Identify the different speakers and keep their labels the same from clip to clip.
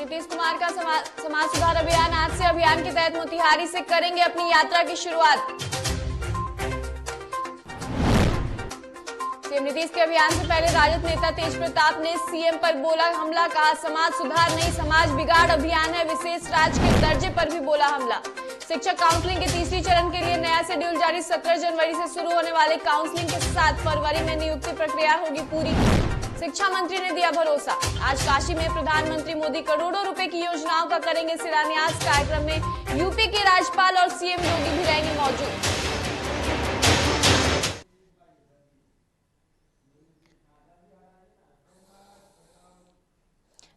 Speaker 1: नीतीश कुमार का समाज सुधार अभियान आज से अभियान के तहत मोतिहारी से करेंगे अपनी यात्रा की शुरुआत। सीएम नीतीश के अभियान से पहले राजद नेता तेज प्रताप ने सीएम पर बोला हमला, कहा समाज सुधार नहीं समाज बिगाड़ अभियान है, विशेष राज्य के दर्जे पर भी बोला हमला। शिक्षक काउंसलिंग के तीसरी चरण के लिए नया शेड्यूल जारी, 17 जनवरी से शुरू होने वाले काउंसलिंग के साथ फरवरी में नियुक्ति प्रक्रिया होगी पूरी। शिक्षा मंत्री ने दिया भरोसा, आज काशी में प्रधानमंत्री मोदी करोड़ों रुपए की योजनाओं का करेंगे शिलान्यास। कार्यक्रम में यूपी के राज्यपाल और सीएम योगी भी रहेंगे मौजूद।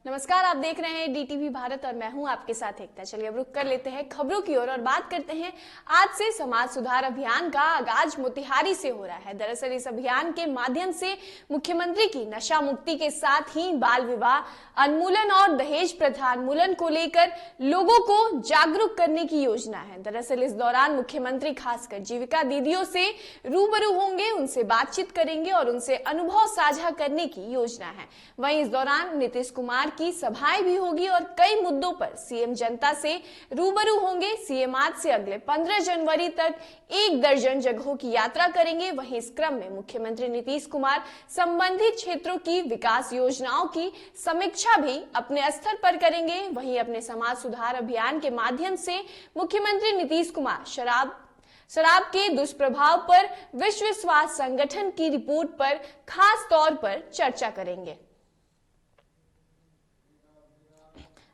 Speaker 1: नमस्कार, आप देख रहे हैं डीटीवी भारत और मैं हूं आपके साथ एकता। चलिए अब रुक कर लेते हैं खबरों की ओर और बात करते हैं। आज से समाज सुधार अभियान का आगाज मोतिहारी से हो रहा है। दरअसल इस अभियान के माध्यम से मुख्यमंत्री की नशा मुक्ति के साथ ही बाल विवाह उन्मूलन और दहेज प्रथा उन्मूलन को लेकर लोगों को जागरूक करने की योजना है। दरअसल इस दौरान मुख्यमंत्री खासकर जीविका दीदियों से रूबरू होंगे, उनसे बातचीत करेंगे और उनसे अनुभव साझा करने की योजना है। वहीं इस दौरान नीतीश कुमार की सभाएं भी होगी और कई मुद्दों पर सीएम जनता से रूबरू होंगे। सीएम आज से अगले 15 जनवरी तक 1 दर्जन जगहों की यात्रा करेंगे। वहीं इस क्रम में मुख्यमंत्री नीतीश कुमार संबंधित क्षेत्रों की विकास योजनाओं की समीक्षा भी अपने स्तर पर करेंगे। वहीं अपने समाज सुधार अभियान के माध्यम से मुख्यमंत्री नीतीश कुमार शराब के दुष्प्रभाव पर विश्व स्वास्थ्य संगठन की रिपोर्ट पर खास तौर पर चर्चा करेंगे।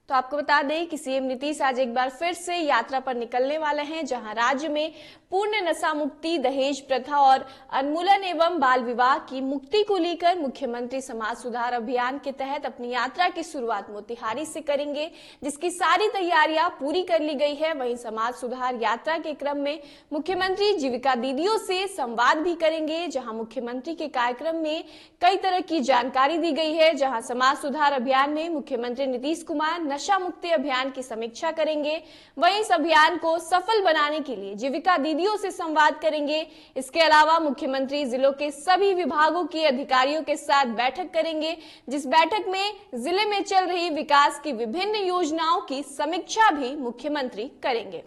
Speaker 1: तो आपको बता दें कि सीएम नीतीश आज एक बार फिर से यात्रा पर निकलने वाले हैं, जहां राज्य में पूर्ण नशा मुक्ति, दहेज प्रथा और उन्मूलन एवं बाल विवाह की मुक्ति को लेकर मुख्यमंत्री समाज सुधार अभियान के तहत अपनी यात्रा की शुरुआत मोतिहारी से करेंगे, जिसकी सारी तैयारियां पूरी कर ली गई है। वहीं समाज सुधार यात्रा के क्रम में मुख्यमंत्री जीविका दीदियों से संवाद भी करेंगे, जहां मुख्यमंत्री के कार्यक्रम में कई तरह की जानकारी दी गई है। जहां समाज सुधार अभियान में मुख्यमंत्री नीतीश कुमार नशा मुक्ति अभियान की समीक्षा करेंगे। वहीं इस अभियान को सफल बनाने के लिए जीविका दीदियों से संवाद करेंगे। इसके अलावा मुख्यमंत्री जिलों के सभी विभागों के अधिकारियों के साथ बैठक करेंगे, जिस बैठक में जिले में चल रही विकास की विभिन्न योजनाओं की समीक्षा भी मुख्यमंत्री करेंगे।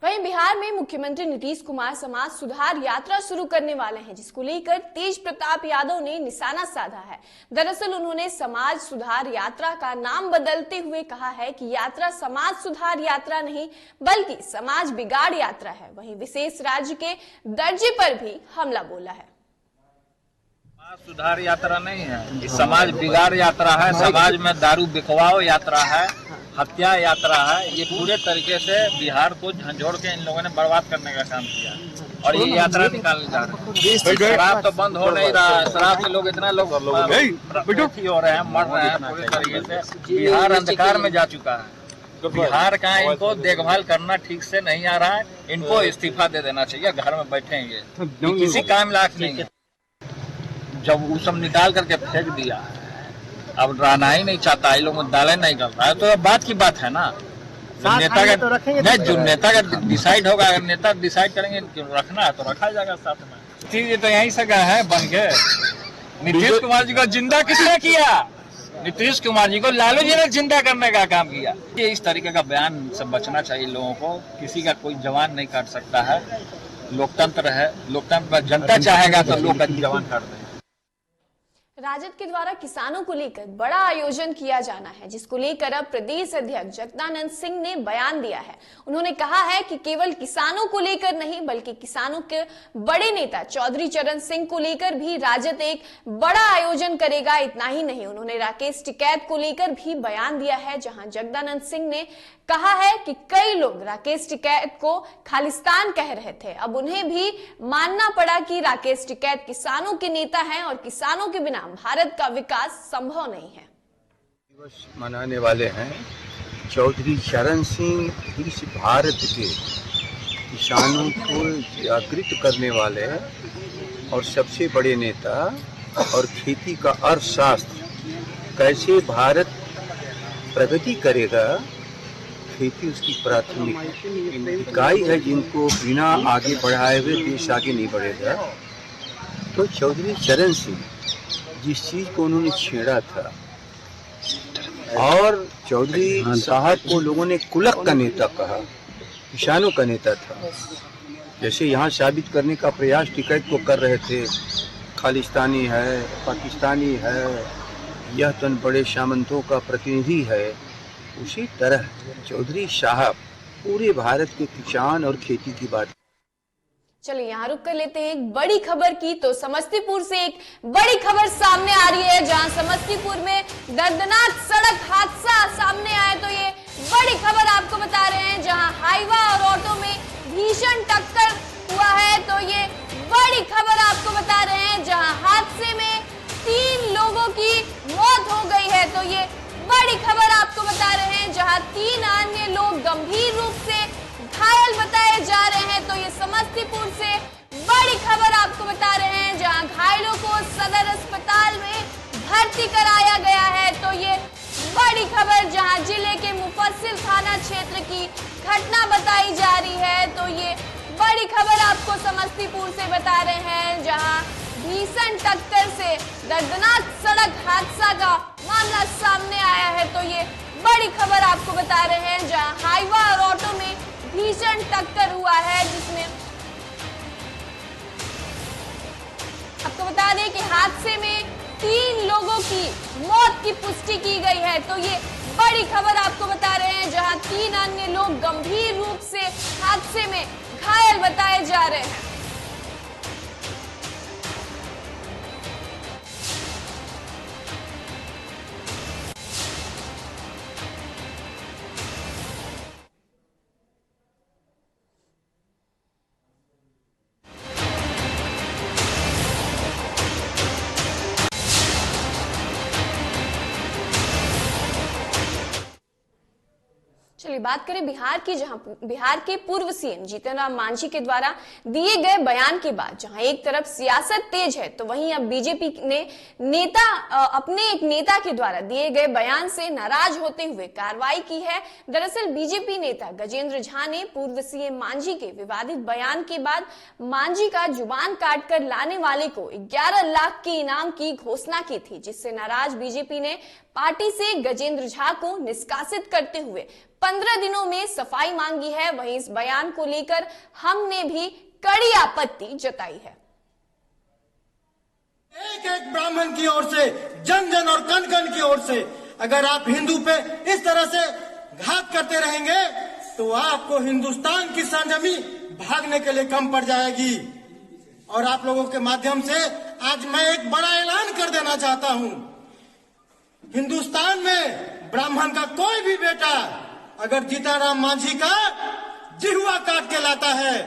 Speaker 1: वहीं बिहार में मुख्यमंत्री नीतीश कुमार समाज सुधार यात्रा शुरू करने वाले हैं, जिसको लेकर तेज प्रताप यादव ने निशाना साधा है। दरअसल उन्होंने समाज सुधार यात्रा का नाम बदलते हुए कहा है कि यात्रा समाज सुधार यात्रा नहीं बल्कि समाज बिगाड़ यात्रा है। वहीं विशेष राज्य के दर्जे पर भी हमला बोला है।
Speaker 2: समाज सुधार यात्रा नहीं है, समाज बिगाड़ यात्रा है, समाज में दारू बिकवाओ यात्रा है, हत्या यात्रा है। ये पूरे तरीके से बिहार को झंझोड़ के इन लोगों ने बर्बाद करने का काम किया और ये यात्रा निकाल जा रही है। शराब तो बंद हो नहीं रहा, शराब के लोग इतना लोग हो रहे हैं, मर रहे हैं पूरे तरीके से। बिहार अंधकार में जा चुका है। बिहार का इनको देखभाल करना ठीक से नहीं आ रहा है, इनको इस्तीफा दे देना चाहिए, घर में बैठेंगे, किसी काम लायक नहीं है। जब वो सब निकाल करके फेंक दिया, अब रहना ही नहीं चाहता, ये लोग मुद्दालय नहीं कर रहा है, तो बात की बात है ना। नेता का नहीं, जो नेता का डिसाइड होगा, अगर नेता डिसाइड करेंगे रखना है तो रखा जाएगा साथ में। ये तो यहीं से गए हैं बन के। नीतीश कुमार जी को जिंदा किसने किया? नीतीश कुमार जी को लालू जी ने जिंदा करने का काम किया। ये इस तरीके का बयान से बचना चाहिए लोगों को। किसी का कोई जवान नहीं काट सकता है, लोकतंत्र है, लोकतंत्र में जनता चाहेगा तो लोग जवान काट देंगे।
Speaker 1: राजद के द्वारा किसानों को लेकर बड़ा आयोजन किया जाना है, जिसको लेकर अब प्रदेश अध्यक्ष जगदानंद सिंह ने बयान दिया है। उन्होंने कहा है कि केवल किसानों को लेकर नहीं बल्कि किसानों के बड़े नेता चौधरी चरण सिंह को लेकर भी राजद एक बड़ा आयोजन करेगा। इतना ही नहीं, उन्होंने राकेश टिकैत को लेकर भी बयान दिया है, जहां जगदानंद सिंह ने कहा है कि कई लोग राकेश टिकैत को खालिस्तान कह रहे थे, अब उन्हें भी मानना पड़ा कि राकेश टिकैत किसानों के नेता हैं और किसानों के बिना भारत का विकास संभव नहीं है।
Speaker 3: दिवस मनाने वाले हैं चौधरी चरण सिंह, इस भारत के किसानों को जागृत करने वाले और सबसे बड़े नेता और खेती का अर्थशास्त्र कैसे भारत प्रगति करेगा, खेती उसकी प्राथमिक इकाई है, जिनको बिना आगे बढ़ाए हुए देश आगे नहीं बढ़ेगा। तो चौधरी चरण सिंह जिस चीज को उन्होंने छेड़ा था और चौधरी साहब को लोगों ने कुलक का नेता कहा, किसानों का नेता था, जैसे यहाँ साबित करने का प्रयास टिकैत को कर रहे थे, खालिस्तानी है, पाकिस्तानी है, यह तो बड़े सामंतों का प्रतिनिधि है, उसी तरह चौधरी साहब पूरे भारत के किसान और खेती की बात।
Speaker 1: चलिए यहाँ रुक कर लेते हैं एक बड़ी खबर की। तो समस्तीपुर से एक बड़ी खबर सामने आ रही है, जहां समस्तीपुर में दर्दनाक सड़क हादसा सामने आया। तो ये बड़ी खबर आपको बता रहे हैं, जहां हाईवा और ऑटो में भीषण टक्कर हुआ है। तो ये बड़ी खबर आपको बता रहे हैं, जहां हादसे में 3 लोगों की मौत हो गई है। तो ये बड़ी खबर आपको बता रहे हैं, जहां 3 अन्य लोग गंभीर रूप से घायल बताए जा रहे हैं। तो ये समस्तीपुर से बड़ी खबर आपको बता रहे हैं, जहां घायलों को सदर अस्पताल में भर्ती कराया गया है। तो ये बड़ी खबर जहां जिले के मुफस्सिल थाना क्षेत्र की घटना बताई जा रही है। तो ये बड़ी खबर आपको समस्तीपुर से बता रहे हैं, जहां भीषण टक्कर से दर्दनाक सड़क हादसा का मामला सामने आया है। तो ये बड़ी खबर आपको बता रहे हैं, जहां हाईवा और ऑटो में भीषण टक्कर हुआ है, जिसमें आपको बता दें कि हादसे में 3 लोगों की मौत की पुष्टि की गई है। तो ये बड़ी खबर आपको बता रहे हैं, जहां 3 अन्य लोग गंभीर रूप से हादसे में घायल बताए जा रहे हैं। चलिए बात करें बिहार की, जहां बिहार के पूर्व सीएम जीतन राम मांझी के द्वारा दिए गए बयान के बाद जहां एक तरफ सियासत तेज है, तो वहीं अब बीजेपी ने अपने एक नेता के द्वारा दिए गए बयान से नाराज होते हुए कार्रवाई की है। दरअसल बीजेपी नेता गजेंद्र झा ने पूर्व सीएम मांझी के विवादित बयान के बाद मांझी का जुबान काट कर लाने वाले को 11 लाख के इनाम की घोषणा की थी, जिससे नाराज बीजेपी ने पार्टी से गजेंद्र झा को निष्कासित करते हुए 15 दिनों में सफाई मांगी है। वहीं इस बयान को लेकर हमने भी कड़ी आपत्ति जताई है।
Speaker 4: एक ब्राह्मण की ओर से, जन जन और कण कण की ओर से अगर आप हिंदू पे इस तरह से घात करते रहेंगे तो आपको हिंदुस्तान की सरजमी भागने के लिए कम पड़ जाएगी। और आप लोगों के माध्यम से आज मैं एक बड़ा ऐलान कर देना चाहता हूं, हिंदुस्तान में ब्राह्मण का कोई भी बेटा अगर जीतन राम मांझी का जिह्वा काट के लाता है,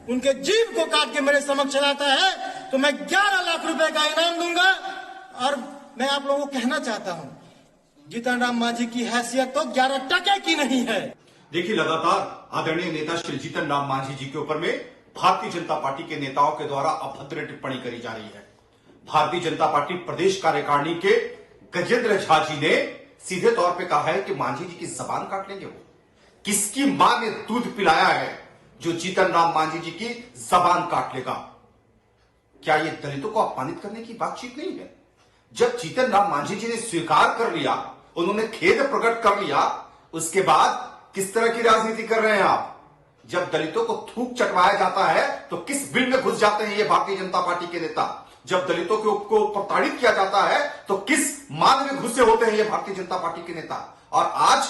Speaker 4: उनके जीभ को काट के मेरे समक्ष लाता है, तो मैं 11 लाख रुपए का इनाम दूंगा। और मैं आप लोगों को कहना चाहता हूं, जीतन राम मांझी की हैसियत तो 11 टके की नहीं है।
Speaker 5: देखिए, लगातार आदरणीय नेता श्री जीतन राम मांझी जी के ऊपर में भारतीय जनता पार्टी के नेताओं के द्वारा अभद्र टिप्पणी करी जा रही है। भारतीय जनता पार्टी प्रदेश कार्यकारिणी के गजेंद्र झा जी ने सीधे तौर पे कहा है कि मांझी जी की जबान काट लेंगे। वो किसकी मां ने दूध पिलाया है जो जीतन राम मांझी जी की जबान काट लेगा? क्या ये दलितों को अपमानित करने की बातचीत नहीं है? जब जीतन राम मांझी जी ने स्वीकार कर लिया, उन्होंने खेद प्रकट कर लिया, उसके बाद किस तरह की राजनीति कर रहे हैं आप? जब दलितों को थूक चटवाया जाता है तो किस बिल में घुस जाते हैं ये भारतीय जनता पार्टी के नेता? जब दलितों को प्रताड़ित किया जाता है तो किस मान में घुसे होते हैं ये भारतीय जनता पार्टी के नेता? और आज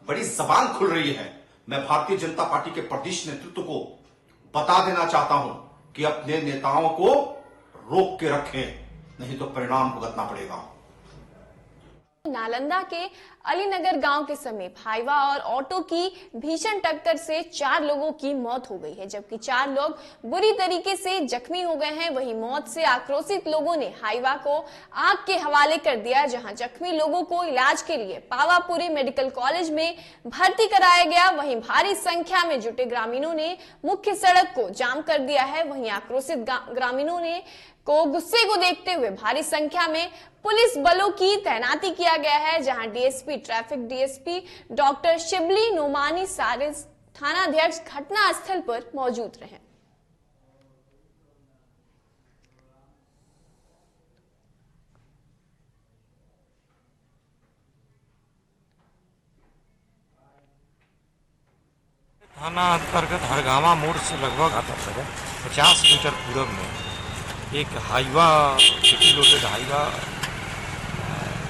Speaker 5: बड़ी जबान खुल रही है। मैं भारतीय जनता पार्टी के प्रदेश नेतृत्व को बता देना चाहता हूं कि अपने नेताओं को रोक के रखें, नहीं तो परिणाम भुगतना पड़ेगा।
Speaker 1: नालंदा के अलीनगर गांव के समीप हाईवा और ऑटो की भीषण टक्कर से 4 लोगों की मौत हो गई है, जबकि 4 लोग बुरी तरीके से जख्मी हो गए हैं। वहीं मौत से आक्रोशित लोगों ने हाईवा को आग के हवाले कर दिया, जहां जख्मी लोगों को इलाज के लिए पावापुरी मेडिकल कॉलेज में भर्ती कराया गया। वहीं भारी संख्या में जुटे ग्रामीणों ने मुख्य सड़क को जाम कर दिया है। वहीं आक्रोशित ग्रामीणों ने को गुस्से को देखते हुए भारी संख्या में पुलिस बलों की तैनाती किया गया है, जहां DSP traffic DSP doctor Shibli Nomani सारिस थानाध्यक्ष घटना स्थल पर मौजूद रहे।
Speaker 6: थाना अंतर्गत हरगामा मोड़ से लगभग 50 मीटर पूरब में एक हाईवा सिटी लोडेड हाईवा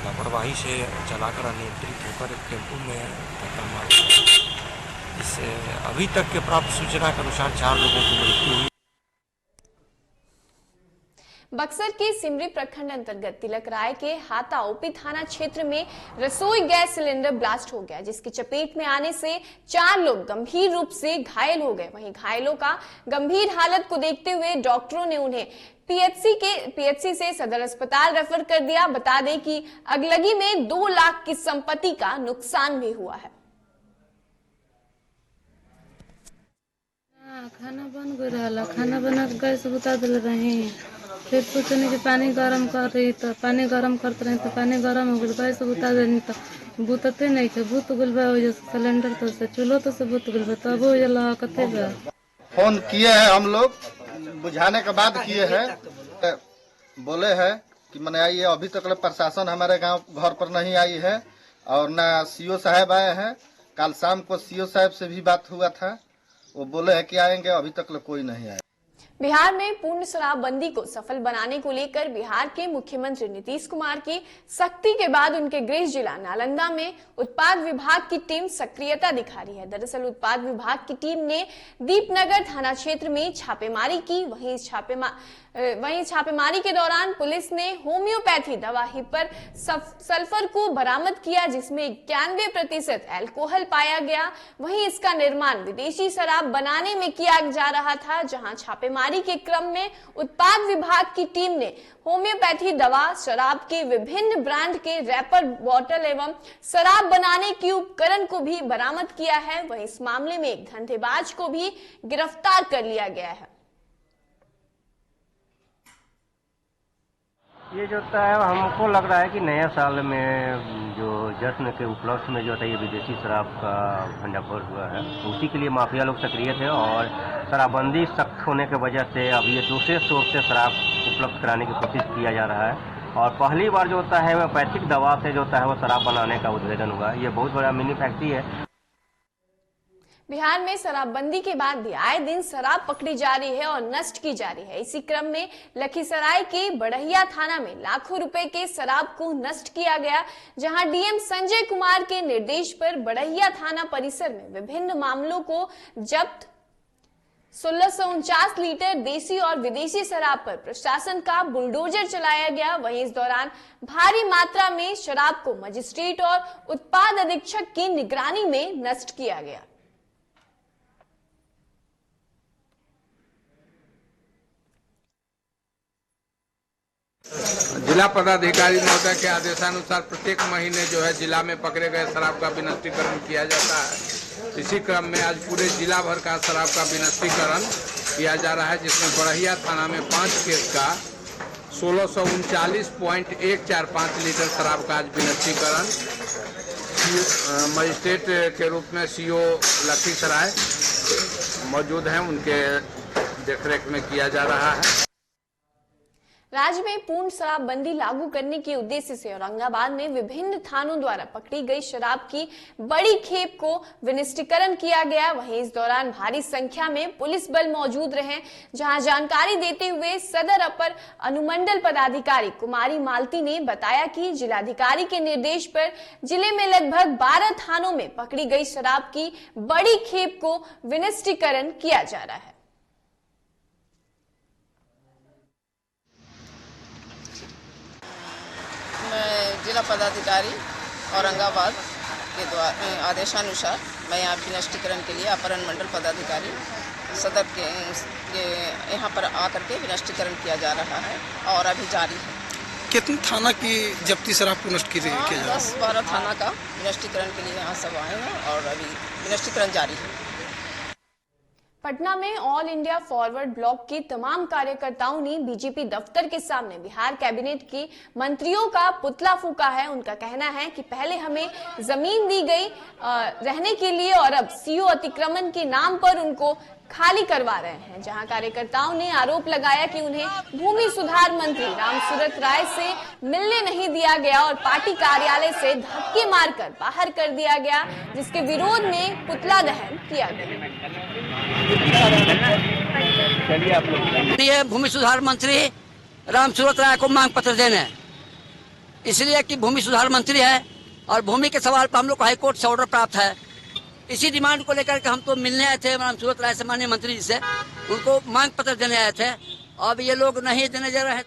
Speaker 6: लापरवाही से चलाकर अनियंत्रित होकर एक टेम्पो में टक्कर मार दी। इससे अभी तक के प्राप्त सूचना के अनुसार 4 लोगों की मृत्यु हुई।
Speaker 1: बक्सर के सिमरी प्रखंड अंतर्गत तिलक राय के हाता ओपी थाना क्षेत्र में रसोई गैस सिलेंडर ब्लास्ट हो गया, जिसकी चपेट में आने से 4 लोग गंभीर रूप से घायल हो गए। वहीं घायलों का गंभीर हालत को देखते हुए डॉक्टरों ने उन्हें पीएचसी से सदर अस्पताल रेफर कर दिया। बता दें कि अगलगी में 2 लाख की संपत्ति का नुकसान भी हुआ है।
Speaker 7: खाना बन गया, खाना बना के गैस बुता दिल रही, फिर सोचने कि पानी गरम कर रही तो पानी गरम करते रहे तो पानी गरम हो गई, गैस बुता देनी तो बुतते नहीं थे, बुत गल सिलेंडर तो से चूल्हो तो से बुत गल तब हो कते
Speaker 8: फोन किए हैं हम लोग, बुझाने के बाद किए हैं, बोले हैं कि मैंने आइए। अभी तक प्रशासन हमारे गांव घर पर नहीं आई है और ना सीओ साहब आए हैं। कल शाम को सीओ साहब से भी बात हुआ था, वो बोले हैं कि आएंगे, अभी तक कोई नहीं आया।
Speaker 1: बिहार में पूर्ण शराबबंदी को सफल बनाने को लेकर बिहार के मुख्यमंत्री नीतीश कुमार की सख्ती के बाद उनके गृह जिला नालंदा में उत्पाद विभाग की टीम सक्रियता दिखा रही है। दरअसल उत्पाद विभाग की टीम ने दीपनगर थाना क्षेत्र में छापेमारी की। वहीं छापेमारी के दौरान पुलिस ने होम्योपैथी दवा हिपर सल्फर को बरामद किया, जिसमें 91% अल्कोहल पाया गया। वहीं इसका निर्माण विदेशी शराब बनाने में किया जा रहा था। जहां छापेमारी के क्रम में उत्पाद विभाग की टीम ने होम्योपैथी दवा, शराब के विभिन्न ब्रांड के रैपर, बोतल एवं शराब बनाने के उपकरण को भी बरामद किया है। वहीं इस मामले में एक धंधेबाज को भी गिरफ्तार कर लिया गया है।
Speaker 9: ये जो है हमको लग रहा है कि नया साल में जो जश्न के उपलक्ष्य में जो है ये विदेशी शराब का भंडाफोड़ हुआ है, तो उसी के लिए माफिया लोग सक्रिय थे और शराबबंदी सख्त होने की वजह से अब ये दूसरे सोर्स से शराब उपलब्ध कराने की कोशिश किया जा रहा है। और पहली बार जो होता है होम्योपैथिक दवा से जो होता है वो शराब बनाने का उद्भेदन हुआ। ये बहुत बड़ा मिनी फैक्ट्री है।
Speaker 1: बिहार में शराबबंदी के बाद भी आए दिन शराब पकड़ी जा रही है और नष्ट की जा रही है। इसी क्रम में लखीसराय के बड़हिया थाना में लाखों रुपए के शराब को नष्ट किया गया, जहां डीएम संजय कुमार के निर्देश पर बड़हिया थाना परिसर में विभिन्न मामलों को जब्त 1649 लीटर देसी और विदेशी शराब पर प्रशासन का बुलडोजर चलाया गया। वहीं इस दौरान भारी मात्रा में शराब को मजिस्ट्रेट और उत्पाद अधीक्षक की निगरानी में नष्ट किया गया।
Speaker 10: जिला पदाधिकारी महोदय के आदेशानुसार प्रत्येक महीने जो है जिला में पकड़े गए शराब का विनष्टीकरण किया जाता है। इसी क्रम में आज पूरे जिला भर का शराब का विनष्टीकरण किया जा रहा है, जिसमें बड़हिया थाना में 5 केस का 1639.145 लीटर शराब का आज विनष्टीकरण मजिस्ट्रेट के रूप में सीओ लखीसराय मौजूद हैं, उनके देखरेख में किया जा रहा है।
Speaker 1: राज्य में पूर्ण शराबबंदी लागू करने के उद्देश्य से औरंगाबाद में विभिन्न थानों द्वारा पकड़ी गई शराब की बड़ी खेप को विनिष्टीकरण किया गया। वहीं इस दौरान भारी संख्या में पुलिस बल मौजूद रहे, जहां जानकारी देते हुए सदर अपर अनुमंडल पदाधिकारी कुमारी मालती ने बताया कि जिलाधिकारी के निर्देश पर जिले में लगभग 12 थानों में पकड़ी गई शराब की बड़ी खेप को विनिष्टीकरण किया जा रहा है।
Speaker 11: जिला पदाधिकारी औरंगाबाद के द्वारा आदेशानुसार मैं यहाँ विनष्टीकरण के लिए अपर अनुमंडल पदाधिकारी सदर के यहाँ पर आकर के विनष्टीकरण किया जा रहा है और अभी जारी है।
Speaker 12: कितने थाना की जब्ती शराब को नष्ट किया जा रहा है?
Speaker 11: 10-12 थाना का विनष्टीकरण के लिए यहाँ सब आए हैं और अभी विनष्टीकरण जारी है।
Speaker 1: पटना में ऑल इंडिया फॉरवर्ड ब्लॉक के तमाम कार्यकर्ताओं ने बीजेपी दफ्तर के सामने बिहार कैबिनेट के मंत्रियों का पुतला फूंका है। उनका कहना है कि पहले हमें जमीन दी गई रहने के लिए और अब सीओ अतिक्रमण के नाम पर उनको खाली करवा रहे हैं, जहां कार्यकर्ताओं ने आरोप लगाया कि उन्हें भूमि सुधार मंत्री रामसूरत राय से मिलने नहीं दिया गया और पार्टी कार्यालय से धक्के मारकर बाहर कर दिया गया, जिसके विरोध में पुतला दहन किया गया।
Speaker 13: ये भूमि सुधार मंत्री रामसूरत राय को मांग पत्र देने, इसलिए कि भूमि सुधार मंत्री है और भूमि के सवाल पर हम लोग को हाईकोर्ट से ऑर्डर प्राप्त है। इसी डिमांड को लेकर के हम तो मिलने आए थे रामसूरत राय से, माननीय मंत्री जी से, उनको मांग पत्र देने आए थे। अब ये लोग नहीं देने जा रहे हैं।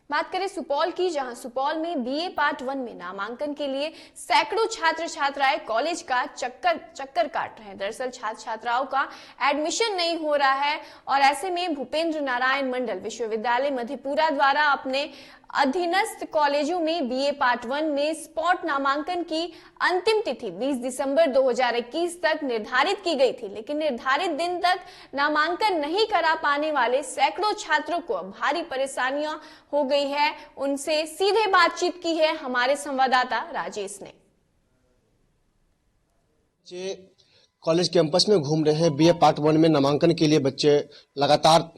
Speaker 1: बात करें सुपौल की, जहां सुपौल में बीए पार्ट 1 में नामांकन के लिए सैकड़ों छात्र छात्राएं कॉलेज का चक्कर काट रहे हैं। दरअसल छात्र छात्राओं का एडमिशन नहीं हो रहा है और ऐसे में भूपेंद्र नारायण मंडल विश्वविद्यालय मधेपुरा द्वारा अपने अधीनस्थ कॉलेजों में बीए पार्ट 1 में स्पॉट नामांकन की अंतिम तिथि 20 दिसंबर 2021 तक निर्धारित की गई थी, लेकिन निर्धारित दिन तक नामांकन नहीं करा पाने वाले सैकड़ों छात्रों को भारी परेशानियां हो गई है। उनसे सीधे बातचीत की है हमारे संवाददाता राजेश ने।
Speaker 14: कॉलेज कैंपस में घूम रहे हैं, बीए पार्ट 1 में नामांकन के लिए बच्चे लगातार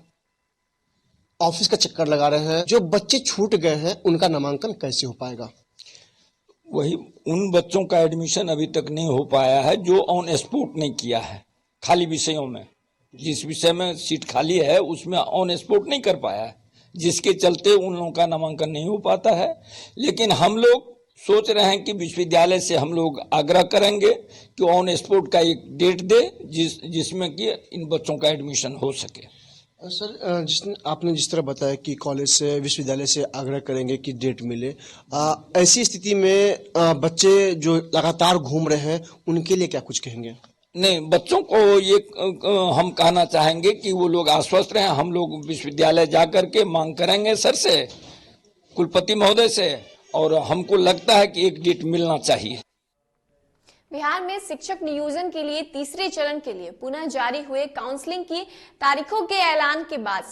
Speaker 14: ऑफिस का चक्कर लगा रहे हैं। जो बच्चे छूट गए हैं उनका नामांकन कैसे हो पाएगा?
Speaker 15: वही उन बच्चों का एडमिशन अभी तक नहीं हो पाया है जो ऑन स्पॉट नहीं किया है। खाली विषयों में, जिस विषय में सीट खाली है उसमें ऑन स्पॉट नहीं कर पाया है, जिसके चलते उन लोगों का नामांकन नहीं हो पाता है। लेकिन हम लोग सोच रहे हैं कि विश्वविद्यालय से हम लोग आग्रह करेंगे कि ऑन स्पॉट का एक डेट दे जिसमें कि इन बच्चों का एडमिशन हो सके।
Speaker 14: सर, आपने जिस तरह बताया कि कॉलेज से विश्वविद्यालय से आग्रह करेंगे कि डेट मिले, ऐसी स्थिति में बच्चे जो लगातार घूम रहे हैं उनके लिए क्या कुछ कहेंगे?
Speaker 15: नहीं, बच्चों को ये हम कहना चाहेंगे कि वो लोग आश्वस्त रहें। हम लोग विश्वविद्यालय जाकर के मांग करेंगे सर से, कुलपति महोदय से, और हमको लगता है कि एक डेट मिलना चाहिए।
Speaker 1: बिहार में शिक्षक नियोजन के लिए तीसरे चरण के लिए पुनः जारी हुए काउंसलिंग की तारीखों के ऐलान के बाद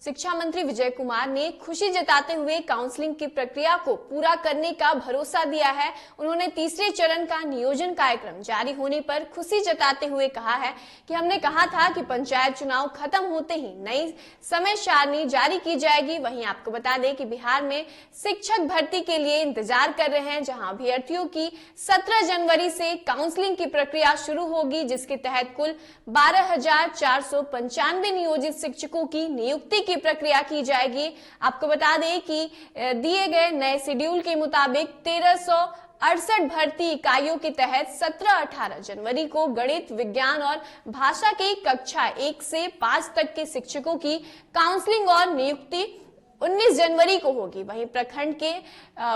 Speaker 1: शिक्षा मंत्री विजय कुमार ने खुशी जताते हुए काउंसलिंग की प्रक्रिया को पूरा करने का भरोसा दिया है। उन्होंने तीसरे चरण का नियोजन कार्यक्रम जारी होने पर खुशी जताते हुए कहा है कि हमने कहा था कि पंचायत चुनाव खत्म होते ही नई समय सारणी जारी की जाएगी। वहीं आपको बता दें कि बिहार में शिक्षक भर्ती के लिए इंतजार कर रहे हैं, जहां अभ्यर्थियों की 17 जनवरी से काउंसलिंग की प्रक्रिया शुरू होगी, जिसके तहत कुल 12,495 नियोजित शिक्षकों की नियुक्ति की प्रक्रिया की जाएगी। आपको बता दें कि दिए गए नए शेड्यूल के मुताबिक 1368 भर्ती इकाइयों के तहत 17-18 जनवरी को गणित, विज्ञान और भाषा की कक्षा 1 से 5 तक के शिक्षकों की काउंसलिंग और नियुक्ति 19 जनवरी को होगी। वहीं प्रखंड के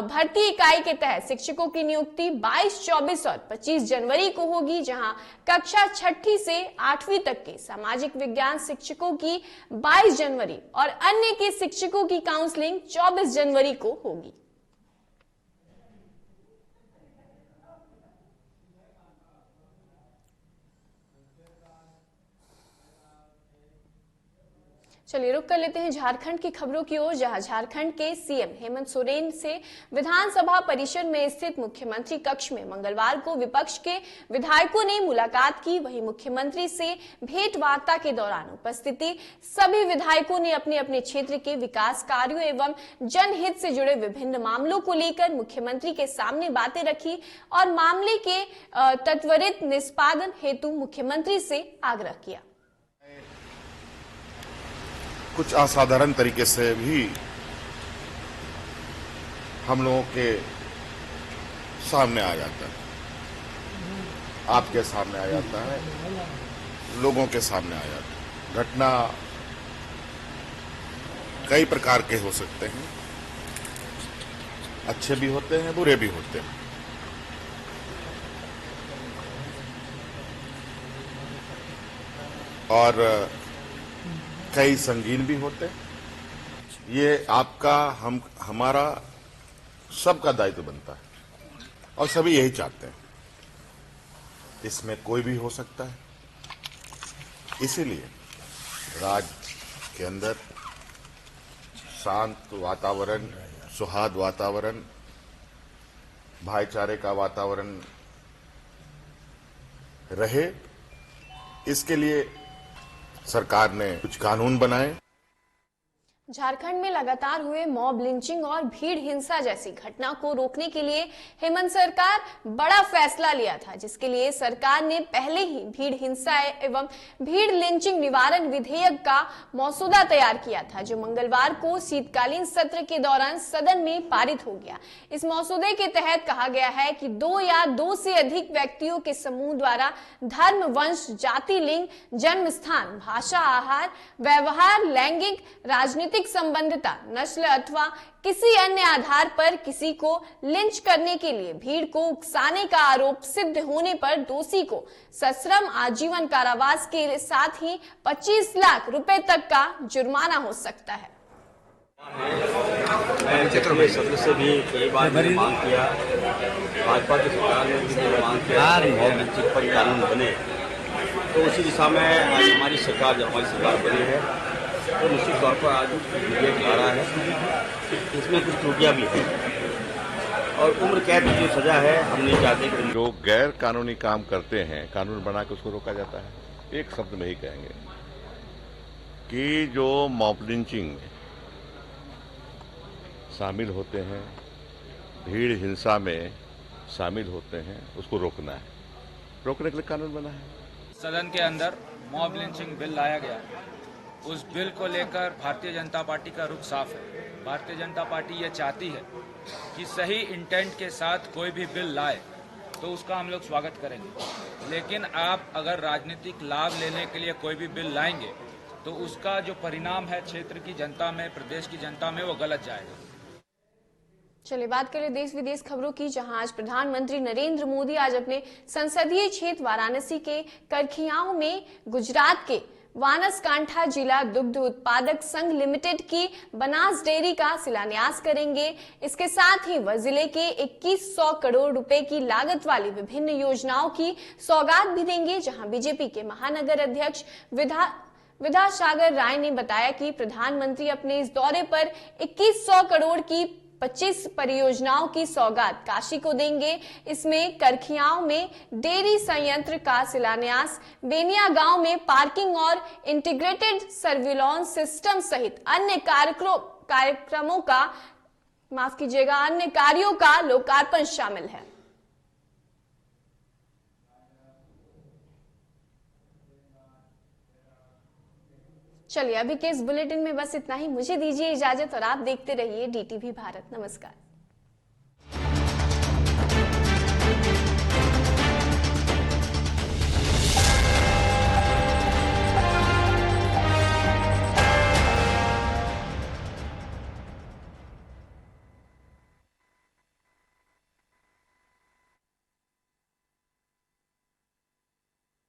Speaker 1: भर्ती इकाई के तहत शिक्षकों की नियुक्ति 22, 24 और 25 जनवरी को होगी, जहां कक्षा 6ठी से 8वीं तक के सामाजिक विज्ञान शिक्षकों की 22 जनवरी और अन्य के शिक्षकों की काउंसलिंग 24 जनवरी को होगी। चलिए रुक कर लेते हैं झारखंड की खबरों की ओर, जहां झारखंड के सीएम हेमंत सोरेन से विधानसभा परिसर में स्थित मुख्यमंत्री कक्ष में मंगलवार को विपक्ष के विधायकों ने मुलाकात की। वहीं मुख्यमंत्री से भेंट वार्ता के दौरान उपस्थिति सभी विधायकों ने अपने अपने क्षेत्र के विकास कार्यों एवं जनहित से जुड़े विभिन्न मामलों को लेकर मुख्यमंत्री के सामने बातें रखी और मामले के त्वरित निष्पादन हेतु मुख्यमंत्री से आग्रह किया।
Speaker 16: कुछ असाधारण तरीके से भी हम लोगों के सामने आ जाता है, आपके सामने आ जाता है, लोगों के सामने आ जाता है। घटना कई प्रकार के हो सकते हैं, अच्छे भी होते हैं, बुरे भी होते हैं। और कई संगीन भी होते हैं। ये आपका हमारा सबका दायित्व बनता है और सभी यही चाहते हैं। इसमें कोई भी हो सकता है, इसीलिए राज्य के अंदर शांत वातावरण, सौहार्द वातावरण, भाईचारे का वातावरण रहे, इसके लिए सरकार ने कुछ कानून बनाए।
Speaker 1: झारखंड में लगातार हुए मॉब लिंचिंग और भीड़ हिंसा जैसी घटना को रोकने के लिए हेमंत सरकार बड़ा फैसला लिया था, जिसके लिए सरकार ने पहले ही भीड़ हिंसा एवं भीड़ लिंचिंग निवारण विधेयक का मसौदा तैयार किया था, जो मंगलवार को शीतकालीन सत्र के दौरान सदन में पारित हो गया। इस मसौदे के तहत कहा गया है कि 2 या 2 से अधिक व्यक्तियों के समूह द्वारा धर्म, वंश, जाति, लिंग, जन्म स्थान, भाषा, आहार, व्यवहार, लैंगिक, राजनीतिक संबंधिता, नस्ल अथवा किसी अन्य आधार पर किसी को लिंच करने के लिए भीड़ को उकसाने का आरोप सिद्ध होने पर दोषी को सश्रम आजीवन कारावास के साथ ही 25 लाख रुपए तक का जुर्माना हो सकता है।
Speaker 17: पिछले सत्र से भी कई बार मैंने मांग किया, भाजपा की सरकार ने भी मांग किया मॉब लिंचिंग पर कानून बने, तो उसी दिशा में आज हमारी सरकार, जब हमारी सरकार बनी है तो निश्चित तौर पर आज विधेयक ला रहा है। इसमें कुछ त्रुटियां भी हैं और उम्र कैद की जो सजा है हम नहीं चाहते कि
Speaker 16: जो गैर कानूनी काम करते हैं कानून बना के उसको रोका जाता है। एक शब्द में ही कहेंगे कि जो मॉब लिंचिंग में शामिल होते हैं, भीड़ हिंसा में शामिल होते हैं, उसको रोकना है। रोकने के लिए कानून बना है।
Speaker 2: सदन के अंदर मॉब लिंचिंग बिल लाया गया। उस बिल को लेकर भारतीय जनता पार्टी का रुख साफ है। भारतीय जनता पार्टी ये चाहती है कि सही इंटेंट के साथ कोई भी बिल लाए तो उसका हम लोग स्वागत करेंगे, लेकिन आप अगर राजनीतिक लाभ लेने के लिए कोई भी बिल लाएंगे तो उसका जो परिणाम है क्षेत्र की जनता में, प्रदेश की जनता में, वो गलत जाएगा।
Speaker 1: चलिए बात करें देश विदेश खबरों की, जहां आज प्रधानमंत्री नरेंद्र मोदी आज अपने संसदीय क्षेत्र वाराणसी के करखियाओं में गुजरात के वानसकांठा जिला दुग्ध उत्पादक संघ लिमिटेड की बनास डेयरी का शिलान्यास करेंगे। इसके साथ ही वह जिले के 2100 करोड़ रुपए की लागत वाली विभिन्न योजनाओं की सौगात भी देंगे, जहां बीजेपी के महानगर अध्यक्ष विद्यासागर राय ने बताया कि प्रधानमंत्री अपने इस दौरे पर 2100 करोड़ की 25 परियोजनाओं की सौगात काशी को देंगे। इसमें करखियाओं में डेयरी संयंत्र का शिलान्यास, बेनिया गांव में पार्किंग और इंटीग्रेटेड सर्विलांस सिस्टम सहित अन्य कार्यक्रमों का अन्य कार्यों का लोकार्पण शामिल है। चलिए अभी के इस बुलेटिन में बस इतना ही। मुझे दीजिए इजाजत और आप देखते रहिए DTV भारत। नमस्कार।